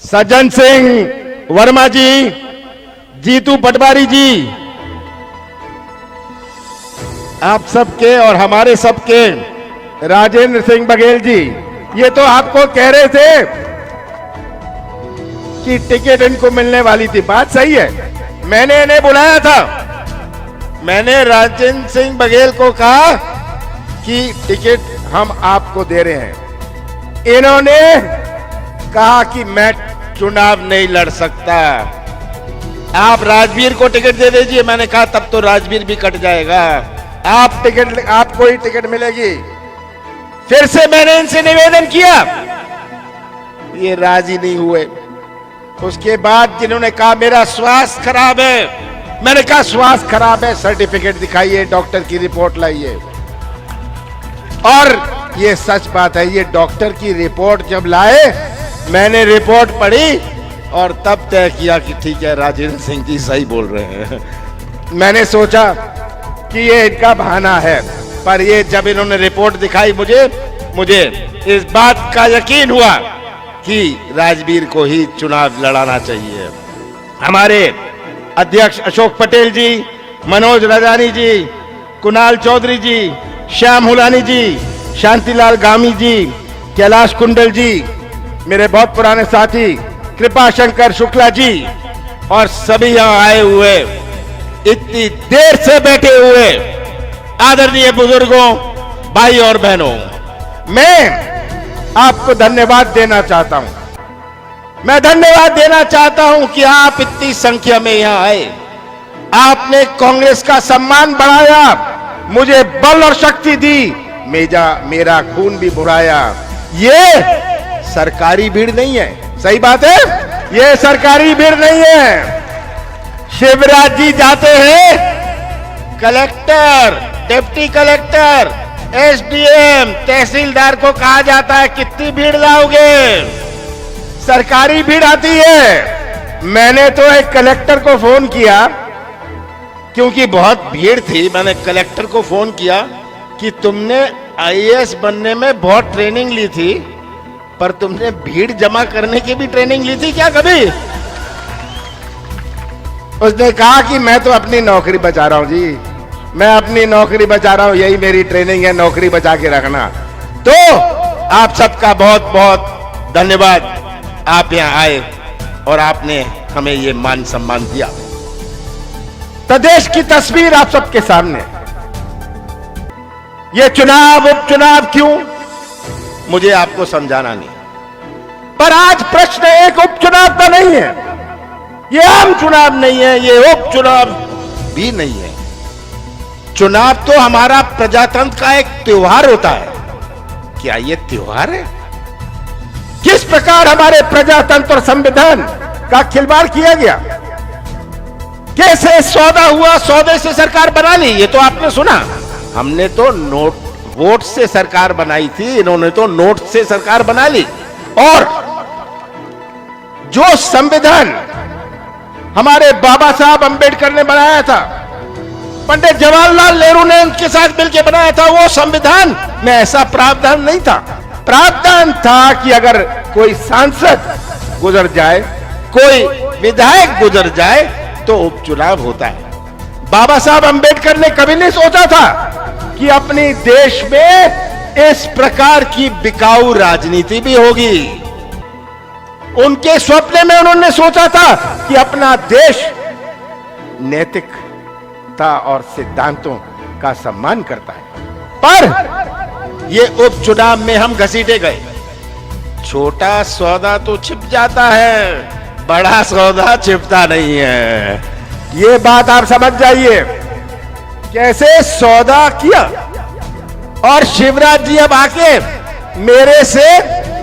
सज्जन सिंह वर्मा जी, जीतू पटवारी जी, आप सबके और हमारे सबके, राजेंद्र सिंह बघेल जी, ये तो आपको कह रहे थे कि टिकट इनको मिलने वाली थी। बात सही है, मैंने इन्हें बुलाया था। मैंने राजेंद्र सिंह बघेल को कहा कि टिकट हम आपको दे रहे हैं। इन्होंने कहा कि मैं चुनाव नहीं लड़ सकता, आप राजवीर को टिकट दे दीजिए। मैंने कहा तब तो राजवीर भी कट जाएगा, आपको ही टिकट मिलेगी। फिर से मैंने इनसे निवेदन किया, ये राजी नहीं हुए। उसके बाद जिन्होंने कहा मेरा स्वास्थ्य खराब है, मैंने कहा स्वास्थ्य खराब है, सर्टिफिकेट दिखाइए, डॉक्टर की रिपोर्ट लाइए। और ये सच बात है, ये डॉक्टर की रिपोर्ट जब लाए, मैंने रिपोर्ट पढ़ी और तब तय किया कि ठीक है, राजेंद्र सिंह जी सही बोल रहे हैं। मैंने सोचा कि ये इनका बहाना है, पर ये जब इन्होंने रिपोर्ट दिखाई मुझे इस बात का यकीन हुआ कि राजवीर को ही चुनाव लड़ाना चाहिए। हमारे अध्यक्ष अशोक पटेल जी, मनोज रजानी जी, कुणाल चौधरी जी, श्याम हुलानी जी, शांतिलाल गामी जी, कैलाश कुंडल जी, मेरे बहुत पुराने साथी कृपा शंकर शुक्ला जी, और सभी यहां आए हुए, इतनी देर से बैठे हुए आदरणीय बुजुर्गों, भाई और बहनों, मैं आपको धन्यवाद देना चाहता हूं। मैं धन्यवाद देना चाहता हूं कि आप इतनी संख्या में यहां आए। आपने कांग्रेस का सम्मान बढ़ाया, मुझे बल और शक्ति दी, मेरा खून भी बुढ़ाया। ये सरकारी भीड़ नहीं है, सही बात है, ये सरकारी भीड़ नहीं है। शिवराज जी जाते हैं, कलेक्टर, डिप्टी कलेक्टर, एसडीएम, तहसीलदार को कहा जाता है कितनी भीड़ लाओगे, सरकारी भीड़ आती है। मैंने तो एक कलेक्टर को फोन किया, क्योंकि बहुत भीड़ थी, मैंने कलेक्टर को फोन किया कि तुमने आईएएस बनने में बहुत ट्रेनिंग ली थी, पर तुमने भीड़ जमा करने की भी ट्रेनिंग ली थी क्या कभी? उसने कहा कि मैं तो अपनी नौकरी बचा रहा हूं जी, मैं अपनी नौकरी बचा रहा हूं, यही मेरी ट्रेनिंग है, नौकरी बचा के रखना। तो आप सबका बहुत बहुत धन्यवाद, आप यहां आए और आपने हमें ये मान सम्मान दिया। प्रदेश की तस्वीर आप सबके सामने, ये चुनाव उपचुनाव क्यों, मुझे आपको समझाना नहीं, पर आज प्रश्न एक उपचुनाव का नहीं है, ये आम चुनाव नहीं है, ये उपचुनाव भी नहीं है। चुनाव तो हमारा प्रजातंत्र का एक त्योहार होता है। क्या ये त्योहार है? किस प्रकार हमारे प्रजातंत्र और संविधान का खिलवाड़ किया गया, कैसे सौदा हुआ, सौदे से सरकार बना ली, ये तो आपने सुना। हमने तो वोट से सरकार बनाई थी, इन्होंने तो नोट से सरकार बना ली। और जो संविधान हमारे बाबा साहब अंबेडकर ने बनाया था, पंडित जवाहरलाल नेहरू ने उनके साथ मिलकर बनाया था, वो संविधान में ऐसा प्रावधान नहीं था। प्रावधान था कि अगर कोई सांसद गुजर जाए, कोई विधायक गुजर जाए, तो उपचुनाव होता है। बाबा साहब अंबेडकर ने कभी नहीं सोचा था कि अपनी देश में इस प्रकार की बिकाऊ राजनीति भी होगी। उनके स्वप्न में उन्होंने सोचा था कि अपना देश नैतिकता और सिद्धांतों का सम्मान करता है। पर ये उपचुनाव में हम घसीटे गए। छोटा सौदा तो छिप जाता है, बड़ा सौदा छिपता नहीं है, ये बात आप समझ जाइए। कैसे सौदा किया, और शिवराज जी अब आके मेरे से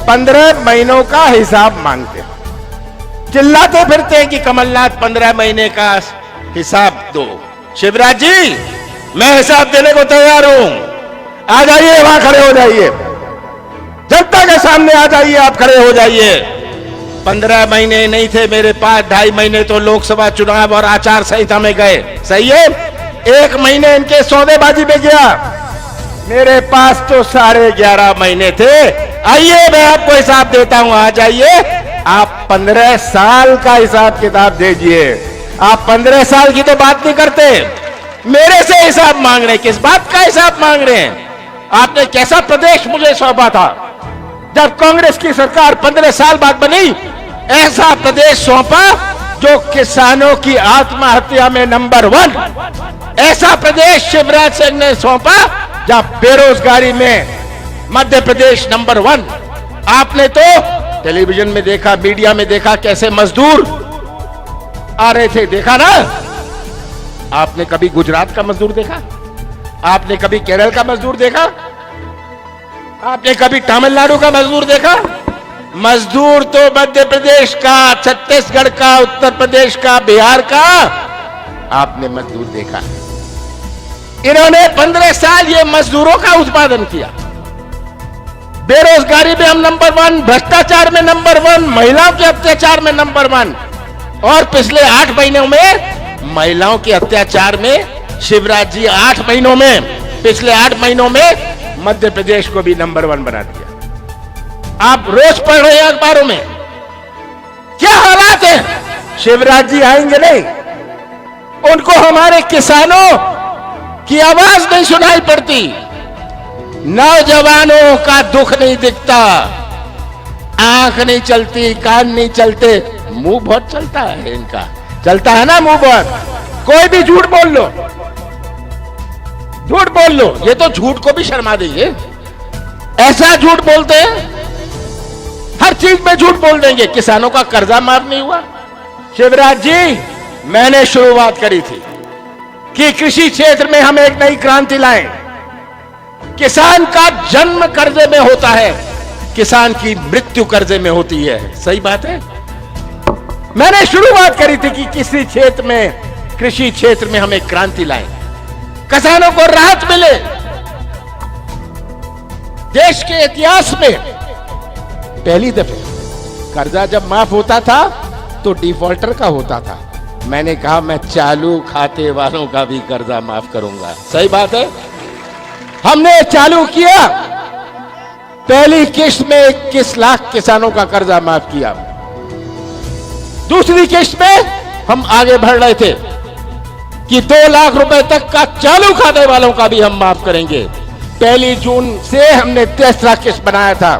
15 महीनों का हिसाब मांगते, चिल्लाते फिरते हैं कि कमलनाथ 15 महीने का हिसाब दो। शिवराज जी, मैं हिसाब देने को तैयार हूं, आ जाइए, वहां खड़े हो जाइए, जनता के सामने आ जाइए, आप खड़े हो जाइए। 15 महीने नहीं थे मेरे पास, 2.5 महीने तो लोकसभा चुनाव और आचार संहिता में गए, सही है। 1 महीने इनके सौदेबाजी में गया, मेरे पास तो 11.5 महीने थे। आइए, मैं आपको हिसाब देता हूं, आ जाइए, आप 15 साल का हिसाब किताब दीजिए। आप 15 साल की तो बात नहीं करते, मेरे से हिसाब मांग रहे हैं। किस बात का हिसाब मांग रहे हैं? आपने कैसा प्रदेश मुझे सौंपा था जब कांग्रेस की सरकार 15 साल बाद बनी? ऐसा प्रदेश सौंपा जो किसानों की आत्महत्या में नंबर 1। ऐसा प्रदेश शिवराज सिंह ने सौंपा जहां बेरोजगारी में मध्य प्रदेश नंबर 1। आपने तो टेलीविजन में देखा, मीडिया में देखा कैसे मजदूर आ रहे थे, देखा ना? आपने कभी गुजरात का मजदूर देखा? आपने कभी केरल का मजदूर देखा? आपने कभी तमिलनाडु का मजदूर देखा? मजदूर तो मध्य प्रदेश का, छत्तीसगढ़ का, उत्तर प्रदेश का, बिहार का आपने मजदूर देखा। इन्होंने 15 साल ये मजदूरों का उत्पादन किया। बेरोजगारी में हम नंबर 1, भ्रष्टाचार में नंबर 1, महिलाओं के अत्याचार में नंबर 1। और पिछले 8 महीनों में महिलाओं के अत्याचार में शिवराज जी 8 महीनों में, पिछले 8 महीनों में मध्य प्रदेश को भी नंबर 1 बना दिया। आप रोज पढ़ रहे हैं अखबारों में, क्या हालात हैं? शिवराज जी आएंगे नहीं, उनको हमारे किसानों की आवाज नहीं सुनाई पड़ती, नौजवानों का दुख नहीं दिखता, आंख नहीं चलती, कान नहीं चलते, मुंह बहुत चलता है इनका। चलता है ना मुंह बहुत, कोई भी झूठ बोल लो, झूठ बोल लो, ये तो झूठ को भी शर्मा देंगे। ऐसा झूठ बोलते हैं, हर चीज में झूठ बोल देंगे। किसानों का कर्जा माफ नहीं हुआ। शिवराज जी, मैंने शुरुआत करी थी कि कृषि क्षेत्र में हम एक नई क्रांति लाएं। किसान का जन्म कर्जे में होता है, किसान की मृत्यु कर्जे में होती है। सही बात है। मैंने शुरुआत करी थी कि किसी क्षेत्र में, कृषि क्षेत्र में हम एक क्रांति लाएं, किसानों को राहत मिले। देश के इतिहास में पहली दफे कर्जा जब माफ होता था तो डिफॉल्टर का होता था। मैंने कहा मैं चालू खाते वालों का भी कर्जा माफ करूंगा। सही बात है। हमने चालू किया, पहली किश्त में 21 लाख किसानों का कर्जा माफ किया। दूसरी किश्त में हम आगे बढ़ रहे थे कि 2 लाख रुपए तक का चालू खाते वालों का भी हम माफ करेंगे। 1 जून से हमने 3 किश्त बनाया था,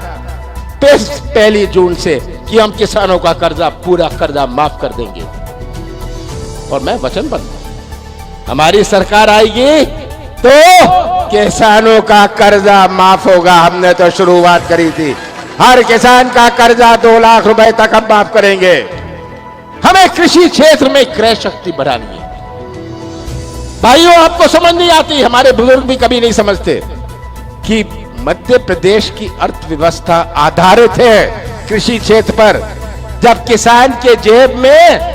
1 जून से, कि हम किसानों का कर्जा, पूरा कर्जा माफ कर देंगे। और मैं वचनबद्ध हूं, हमारी सरकार आएगी तो किसानों का कर्जा माफ होगा। हमने तो शुरुआत करी थी, हर किसान का कर्जा 2 लाख रुपए तक हम माफ करेंगे। हमें कृषि क्षेत्र में क्रय शक्ति बढ़ानी है। भाइयों, आपको समझ नहीं आती, हमारे बुजुर्ग भी कभी नहीं समझते कि मध्य प्रदेश की अर्थव्यवस्था आधारित है कृषि क्षेत्र पर। जब किसान के जेब में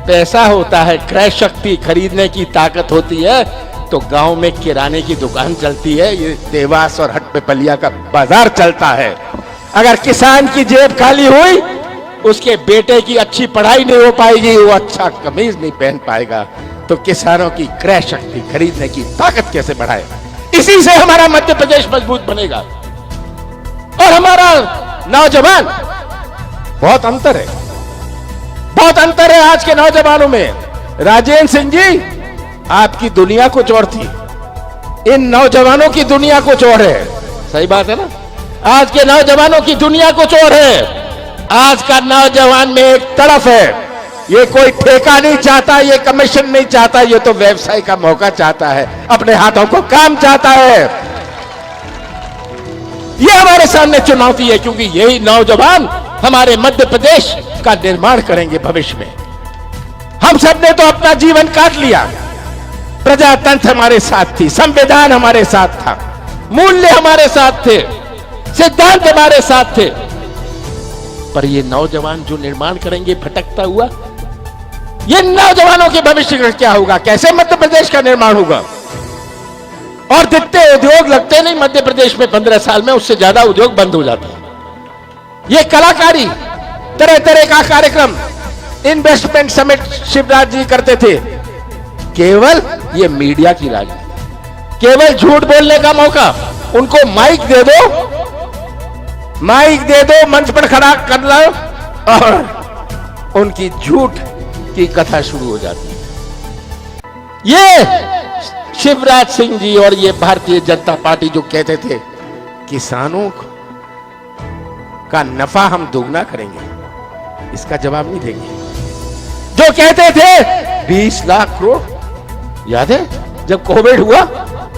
पैसा होता है, क्रय शक्ति, खरीदने की ताकत होती है, तो गांव में किराने की दुकान चलती है, ये देवास और हटपिपलिया का बाजार चलता है। अगर किसान की जेब खाली हुई, उसके बेटे की अच्छी पढ़ाई नहीं हो पाएगी, वो अच्छा कमीज नहीं पहन पाएगा। तो किसानों की क्रय शक्ति, खरीदने की ताकत कैसे बढ़ाए? इसी से हमारा मध्य प्रदेश मजबूत बनेगा। और हमारा नौजवान, बहुत अंतर है, बहुत अंतर है आज के नौजवानों में। राजेंद्र सिंह जी, आपकी दुनिया कुछ और थी, इन नौजवानों की दुनिया कुछ और है। सही बात है ना? आज के नौजवानों की दुनिया कुछ और है। आज का नौजवान में एक तरफ है, ये कोई ठेका नहीं चाहता, ये कमीशन नहीं चाहता, ये तो व्यवसाय का मौका चाहता है, अपने हाथों को काम चाहता है। ये हमारे सामने चुनौती है, क्योंकि यही नौजवान हमारे मध्य प्रदेश का निर्माण करेंगे भविष्य में। हम सब ने तो अपना जीवन काट लिया, प्रजातंत्र हमारे साथ थी, संविधान हमारे साथ था, मूल्य हमारे साथ थे, सिद्धांत हमारे साथ थे, पर ये नौजवान जो निर्माण करेंगे भटकता हुआ, ये नौजवानों के भविष्य का क्या होगा? कैसे मध्य प्रदेश का निर्माण होगा? और जितने उद्योग लगते नहीं मध्य प्रदेश में 15 साल में, उससे ज्यादा उद्योग बंद हो जाते हैं। ये कलाकारी, तरह तरह का कार्यक्रम, इन्वेस्टमेंट समिट शिवराज जी करते थे, केवल ये मीडिया की राजनीति, केवल झूठ बोलने का मौका। उनको माइक दे दो, माइक दे दो, मंच पर खड़ा कर लो, और उनकी झूठ की कथा शुरू हो जाती है। ये शिवराज सिंह जी और ये भारतीय जनता पार्टी जो कहते थे किसानों का नफा हम दोगुना करेंगे, इसका जवाब नहीं देंगे। जो कहते थे 20 लाख करोड़, याद है जब कोविड हुआ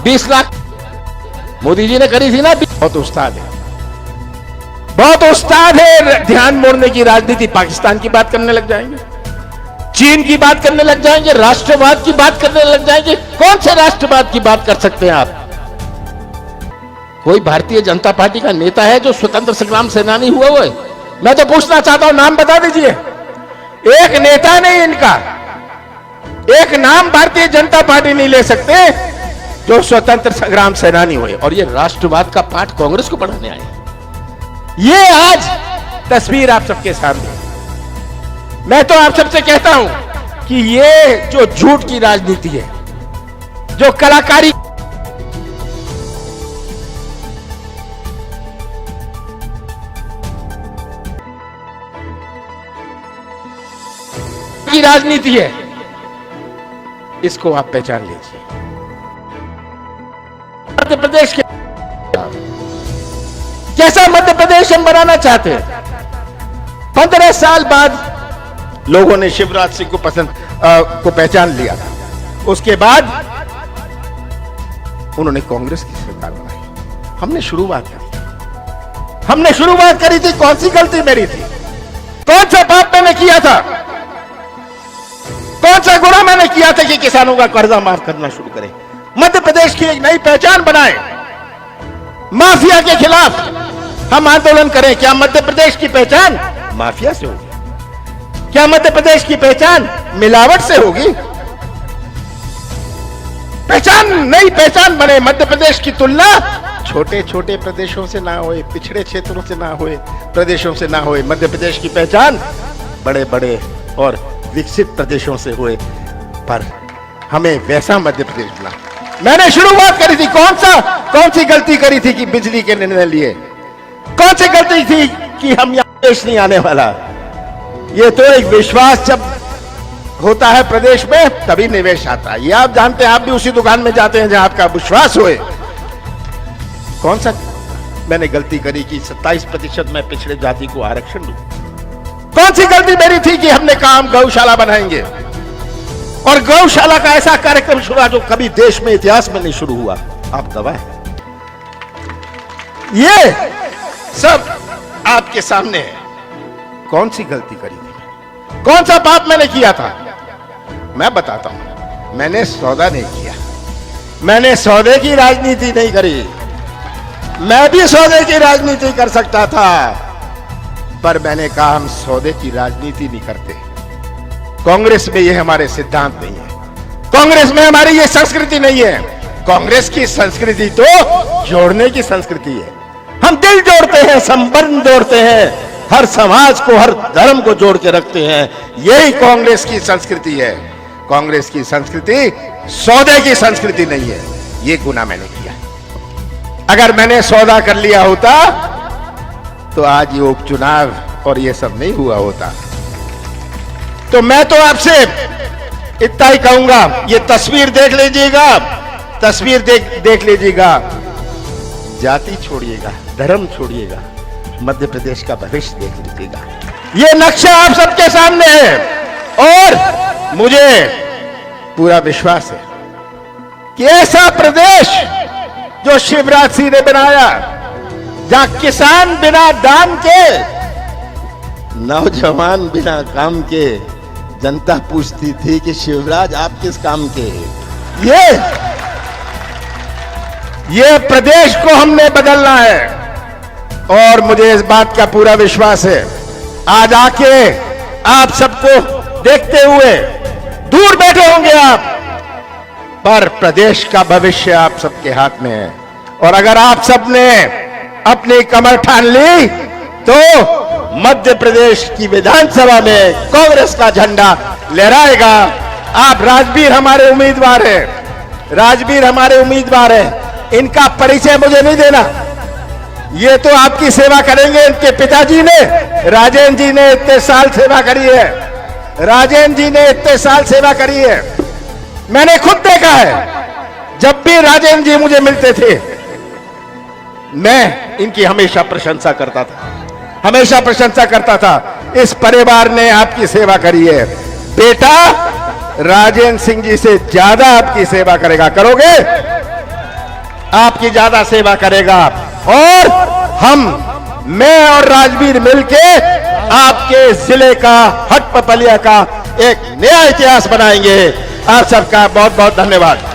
20 लाख मोदी जी ने करी थी ना। बहुत उस्ताद है, बहुत उस्ताद है ध्यान मोड़ने की राजनीति। पाकिस्तान की बात करने लग जाएंगे, चीन की बात करने लग जाएंगे, राष्ट्रवाद की बात करने लग जाएंगे। कौन से राष्ट्रवाद की बात कर सकते हैं आप? कोई भारतीय जनता पार्टी का नेता है जो स्वतंत्र संग्राम सेनानी हुआ है? मैं तो पूछना चाहता हूं, नाम बता दीजिए। एक नेता नहीं इनका, एक नाम भारतीय जनता पार्टी नहीं ले सकते जो स्वतंत्र संग्राम सेनानी हुए। और ये राष्ट्रवाद का पाठ कांग्रेस को पढ़ाने आए। ये आज तस्वीर आप सबके सामने। मैं तो आप सबसे कहता हूं कि ये जो झूठ की राजनीति है, जो कलाकारी की राजनीति है, इसको आप पहचान लीजिए। मध्य प्रदेश के कैसा मध्य प्रदेश हम बनाना चाहते हैं? 15 साल बाद लोगों ने शिवराज सिंह को को पहचान लिया था। उसके बाद उन्होंने कांग्रेस की सरकार बनाई। हमने शुरुआत करी थी। कौन सी गलती मेरी थी? कौन सा पाप मैंने किया था? कौन सा गुनाह मैंने किया था कि किसानों का कर्जा माफ करना शुरू करें? मध्य प्रदेश की एक नई पहचान बनाए, माफिया के खिलाफ हम आंदोलन करें। क्या मध्य प्रदेश की पहचान माफिया से होगी? क्या मध्य प्रदेश की पहचान मिलावट से होगी? नई पहचान बने। मध्य प्रदेश की तुलना छोटे छोटे प्रदेशों से ना होए, पिछड़े क्षेत्रों से ना होए, प्रदेशों से ना होए। मध्य प्रदेश की पहचान बड़े बड़े और विकसित प्रदेशों से हुए, पर हमें वैसा मध्य प्रदेश बना। मैंने शुरुआत करी थी। कौन सी गलती करी थी कि बिजली के निर्णय लिए? कौन सी गलती थी कि हम यहां देश नहीं आने वाला? ये तो एक विश्वास जब होता है प्रदेश में तभी निवेश आता है। ये आप जानते हैं, आप भी उसी दुकान में जाते हैं जहां आपका विश्वास होए। कौन सा मैंने गलती करी कि 27% में पिछड़े जाति को आरक्षण दूं? कौन सी गलती मेरी थी कि हमने कहा हम गौशाला बनाएंगे, और गौशाला का ऐसा कार्यक्रम शुरू हुआ जो कभी देश में इतिहास में नहीं शुरू हुआ? आप गवाह हैं। ये सब आपके सामने है। कौन सी गलती करी थी? कौन सा पाप मैंने किया था? मैं बताता हूं। मैंने सौदा नहीं किया, मैंने सौदे की राजनीति नहीं करी। मैं भी सौदे की राजनीति कर सकता था, पर मैंने कहा हम सौदे की राजनीति नहीं करते। कांग्रेस में ये हमारे सिद्धांत नहीं है, कांग्रेस में हमारी ये संस्कृति नहीं है। कांग्रेस की संस्कृति तो जोड़ने की संस्कृति है। हम दिल जोड़ते हैं, संबंध जोड़ते हैं, हर समाज को, हर धर्म को जोड़ के रखते हैं। यही कांग्रेस की संस्कृति है। कांग्रेस की संस्कृति सौदे की संस्कृति नहीं है। ये गुनाह मैंने किया। अगर मैंने सौदा कर लिया होता तो आज ये उपचुनाव और ये सब नहीं हुआ होता। तो मैं तो आपसे इतना ही कहूंगा, ये तस्वीर देख लीजिएगा, तस्वीर देख लीजिएगा। जाति छोड़िएगा, धर्म छोड़िएगा, मध्य प्रदेश का भविष्य देख लीजिएगा। ये नक्शा आप सबके सामने है, और मुझे पूरा विश्वास है कि ऐसा प्रदेश जो शिवराज सिंह ने बनाया, जहां किसान बिना दाम के, नौजवान बिना काम के, जनता पूछती थी कि शिवराज आप किस काम के? ये प्रदेश को हमने बदलना है, और मुझे इस बात का पूरा विश्वास है। आज आके आप सबको देखते हुए दूर बैठे होंगे आप, पर प्रदेश का भविष्य आप सबके हाथ में है। और अगर आप सबने अपनी कमर ठान ली तो मध्य प्रदेश की विधानसभा में कांग्रेस का झंडा लहराएगा। आप राजवीर हमारे उम्मीदवार हैं, राजवीर हमारे उम्मीदवार हैं। इनका परिचय मुझे नहीं देना, ये तो आपकी सेवा करेंगे। इनके पिताजी ने, राजेंद्र जी ने इतने साल सेवा करी है, राजेंद्र जी ने इतने साल सेवा करी है। मैंने खुद देखा है, जब भी राजेंद्र जी मुझे मिलते थे, मैं इनकी हमेशा प्रशंसा करता था, हमेशा प्रशंसा करता था। इस परिवार ने आपकी सेवा करी है। बेटा राजेंद्र सिंह जी से ज्यादा आपकी सेवा करेगा, करोगे? आपकी ज्यादा सेवा करेगा। और मैं और राजवीर मिलके आपके जिले का, हटपपलिया का एक नया इतिहास बनाएंगे। आप सबका बहुत बहुत धन्यवाद।